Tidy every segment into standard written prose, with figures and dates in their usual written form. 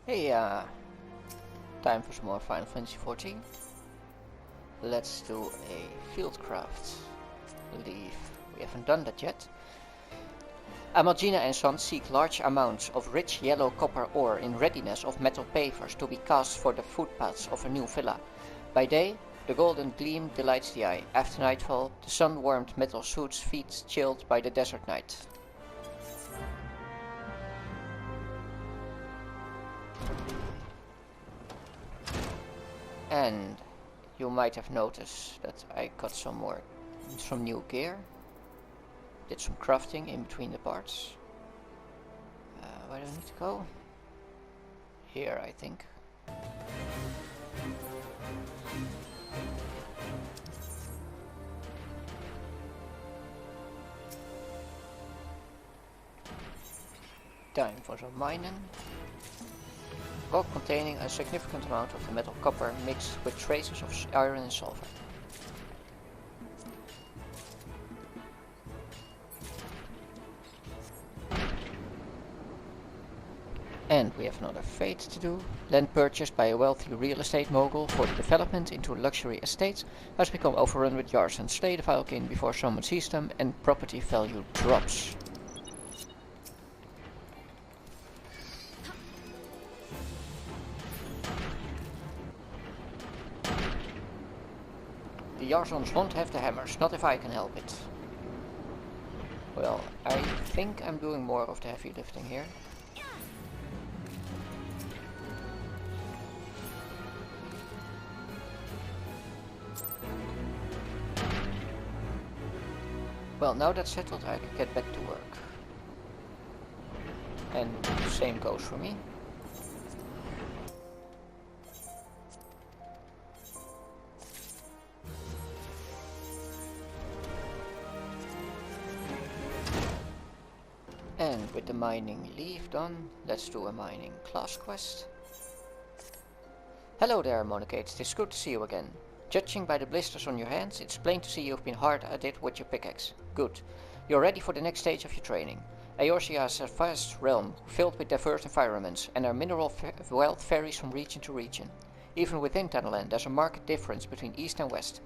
Hey, time for some more Final Fantasy 14. Let's do a fieldcraft leaf. We haven't done that yet. Amagina and Son seek large amounts of rich yellow copper ore in readiness of metal pavers to be cast for the footpaths of a new villa. By day, the golden gleam delights the eye. After nightfall, the sun-warmed metal suits feet chilled by the desert night. And you might have noticed that I got some new gear. Did some crafting in between the parts. Where do I need to go? Here, I think. Time for some mining. Rock containing a significant amount of the metal copper mixed with traces of iron and sulfur. And we have another fate to do. Land purchased by a wealthy real estate mogul for the development into luxury estates has become overrun with yards and slay the Valkyne before someone sees them and property value drops. The Yarzons won't have the hammers, not if I can help it. Well, I think I'm doing more of the heavy lifting here. Well, now that's settled, I can get back to work. And the same goes for me. And with the mining leaf done, let's do a mining class quest. Hello there, Monocate, it is good to see you again. Judging by the blisters on your hands, it's plain to see you've been hard at it with your pickaxe. Good. You're ready for the next stage of your training. Eorzea is a vast realm, filled with diverse environments, and our mineral wealth varies from region to region. Even within Tannerland, there's a marked difference between east and west.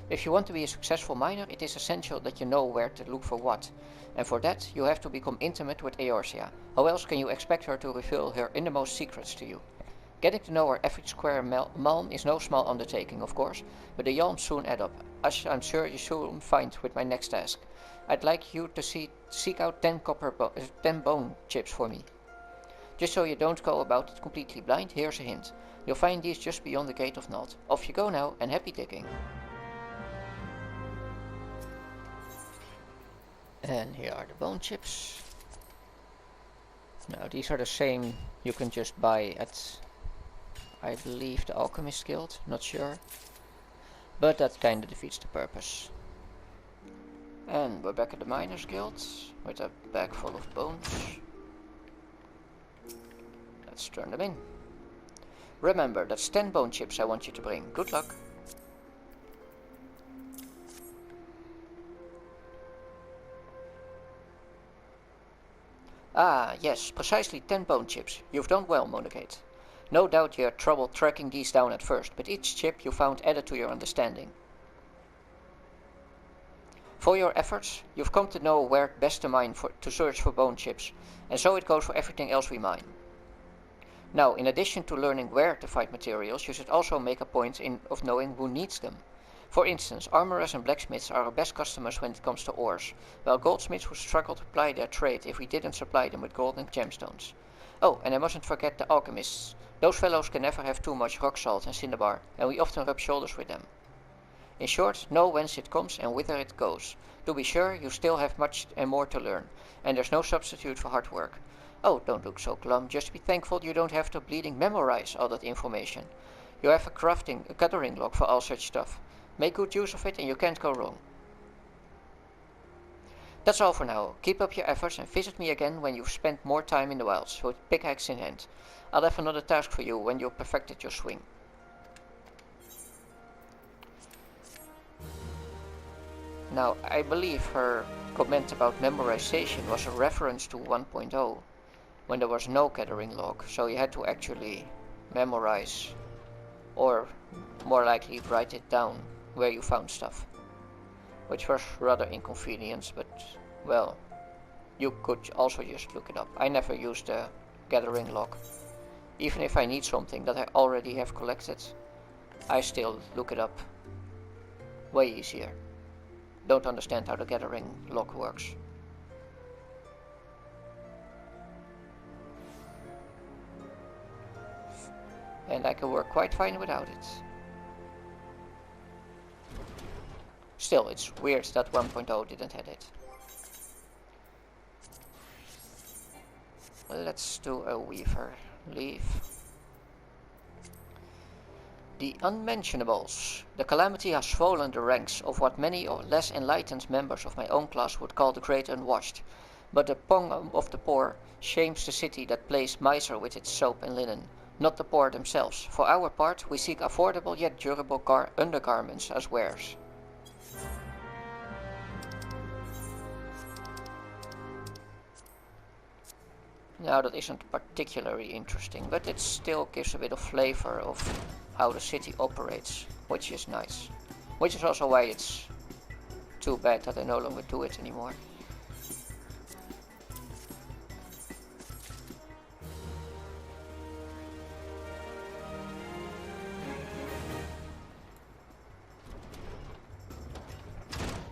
If you want to be a successful miner, it is essential that you know where to look for what. And for that, you have to become intimate with Eorzea. How else can you expect her to reveal her innermost secrets to you? Getting to know her every square malm is no small undertaking, of course, but the yalms soon add up, as I'm sure you soon find with my next task. I'd like you to seek out 10 bone chips for me. Just so you don't go about it completely blind, here's a hint. You'll find these just beyond the Gate of Nod. Off you go now, and happy digging. And here are the bone chips. Now these are the same you can just buy at, I believe, the Alchemist Guild, not sure. But that kinda defeats the purpose. And we're back at the Miners Guild with a bag full of bones. Let's turn them in. Remember, that's 10 bone chips I want you to bring. Good luck. Ah, yes, precisely 10 bone chips. You've done well, Monocate. No doubt you had trouble tracking these down at first, but each chip you found added to your understanding. For your efforts, you've come to know where best to search for bone chips, and so it goes for everything else we mine. Now, in addition to learning where to find materials, you should also make a point of knowing who needs them. For instance, armorers and blacksmiths are our best customers when it comes to ores, while goldsmiths would struggle to ply their trade if we didn't supply them with gold and gemstones. Oh, and I mustn't forget the alchemists. Those fellows can never have too much rock salt and cinnabar, and we often rub shoulders with them. In short, know whence it comes and whither it goes. To be sure, you still have much and more to learn, and there's no substitute for hard work. Oh, don't look so glum, just be thankful you don't have to bleeding memorize all that information. You have a gathering log for all such stuff. Make good use of it and you can't go wrong. That's all for now. Keep up your efforts and visit me again when you've spent more time in the wilds, with pickaxe in hand. I'll have another task for you when you've perfected your swing. Now, I believe her comment about memorization was a reference to 1.0, when there was no gathering log, so you had to actually memorize, or more likely write it down, where you found stuff. Which was rather inconvenient, but well, you could also just look it up. I never used the gathering log. Even if I need something that I already have collected, I still look it up. Way easier. Don't understand how the gathering log works. And I can work quite fine without it. Still, it's weird that 1.0 didn't have it. Let's do a weaver leaf. The unmentionables. The calamity has swollen the ranks of what many or less enlightened members of my own class would call the great unwashed. But the pong of the poor shames the city that plays miser with its soap and linen, not the poor themselves. For our part, we seek affordable yet durable undergarments as wares. Now that isn't particularly interesting, but it still gives a bit of flavor of how the city operates, which is nice. Which is also why it's too bad that I no longer do it anymore.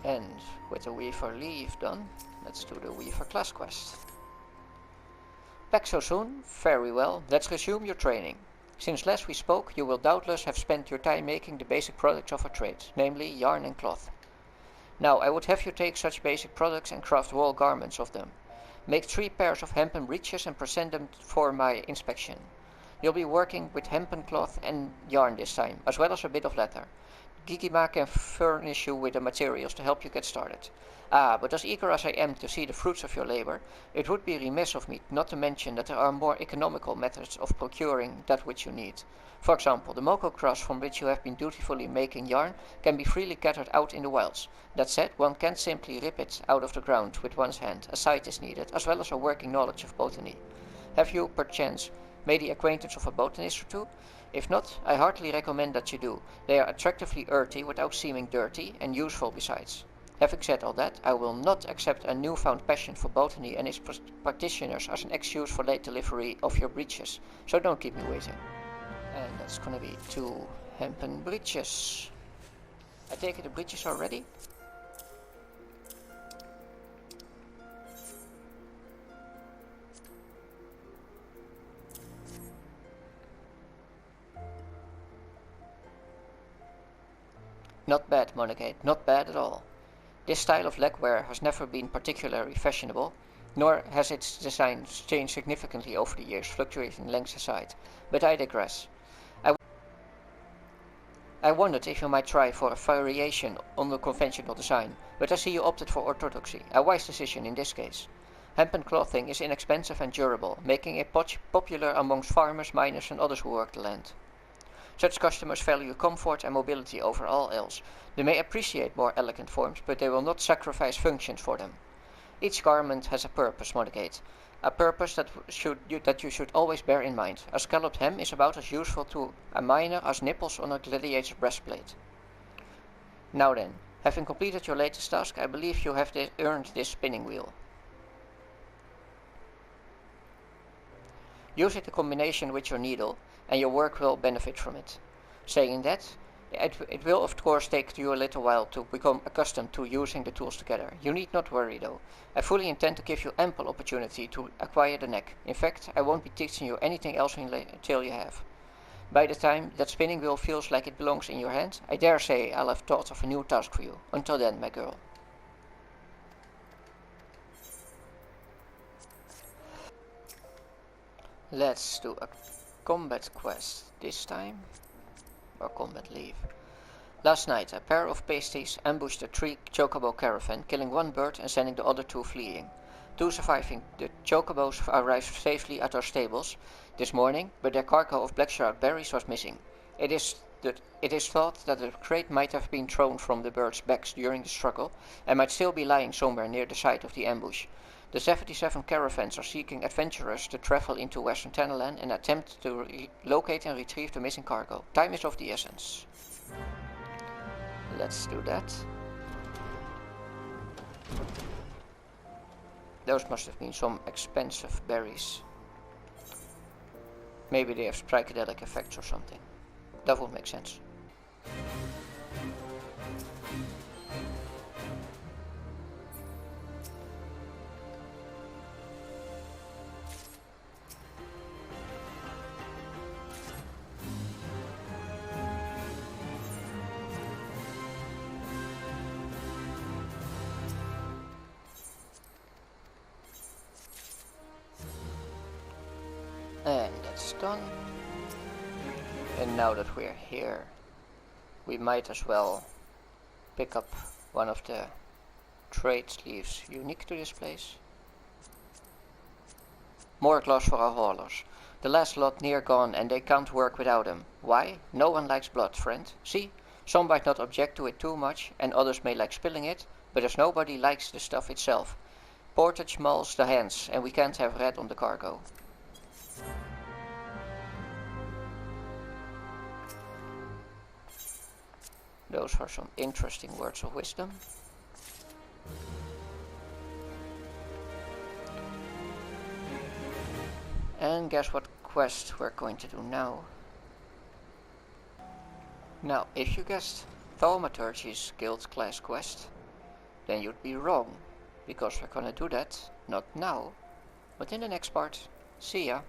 And with the Weaver leaf done, let's do the Weaver class quest. Back so soon? Very well, let's resume your training. Since last we spoke, you will doubtless have spent your time making the basic products of our trade, namely yarn and cloth. Now, I would have you take such basic products and craft wool garments of them. Make 3 pairs of hempen breeches and present them for my inspection. You'll be working with hempen cloth and yarn this time, as well as a bit of leather. Gigima can furnish you with the materials to help you get started. But as eager as I am to see the fruits of your labor, it would be remiss of me not to mention that there are more economical methods of procuring that which you need. For example, the moko grass from which you have been dutifully making yarn can be freely gathered out in the wilds. That said, one can't simply rip it out of the ground with one's hand. A sight is needed, as well as a working knowledge of botany. Have you, perchance, made the acquaintance of a botanist or two? If not, I heartily recommend that you do. They are attractively earthy without seeming dirty, and useful besides. Having said all that, I will not accept a newfound passion for botany and its practitioners as an excuse for late delivery of your breeches, so don't keep me waiting. And that's gonna be 2 hempen breeches. I take it the breeches are ready? Not bad, Monagate, not bad at all. This style of legwear has never been particularly fashionable, nor has its design changed significantly over the years, fluctuating lengths aside. But I digress. I wondered if you might try for a variation on the conventional design, but I see you opted for orthodoxy, a wise decision in this case. Hempen clothing is inexpensive and durable, making it popular amongst farmers, miners and others who work the land. Such customers value comfort and mobility over all else. They may appreciate more elegant forms, but they will not sacrifice functions for them. Each garment has a purpose, Monagate. A purpose that you should always bear in mind. A scalloped hem is about as useful to a miner as nipples on a gladiator's breastplate. Now then, having completed your latest task, I believe you have earned this spinning wheel. Use it in combination with your needle, and your work will benefit from it. Saying that, it will of course take you a little while to become accustomed to using the tools together. You need not worry though. I fully intend to give you ample opportunity to acquire the knack. In fact, I won't be teaching you anything else until you have. By the time that spinning wheel feels like it belongs in your hand, I dare say I'll have thought of a new task for you. Until then, my girl. Let's do a combat quest this time. Or combat leave. Last night, a pair of pasties ambushed a 3 chocobo caravan, killing 1 bird and sending the other 2 fleeing. 2 surviving the chocobos arrived safely at our stables this morning, but their cargo of blackshroud berries was missing. It is thought that the crate might have been thrown from the birds' backs during the struggle, and might still be lying somewhere near the site of the ambush. The 77 caravans are seeking adventurers to travel into Western Tannerland and attempt to locate and retrieve the missing cargo. Time is of the essence. Let's do that. Those must have been some expensive berries. Maybe they have psychedelic effects or something. That would make sense. And that's done. And now that we're here, we might as well pick up one of the trade sleeves unique to this place. More gloves for our haulers. The last lot near gone and they can't work without them. Why? No one likes blood, friend. See? Some might not object to it too much and others may like spilling it, but as nobody likes the stuff itself. Portage mulls the hands and we can't have red on the cargo. Those are some interesting words of wisdom. And guess what quest we're going to do now? Now, if you guessed Thaumaturgy's Guild class quest, then you'd be wrong, because we're gonna do that, not now, but in the next part. See ya!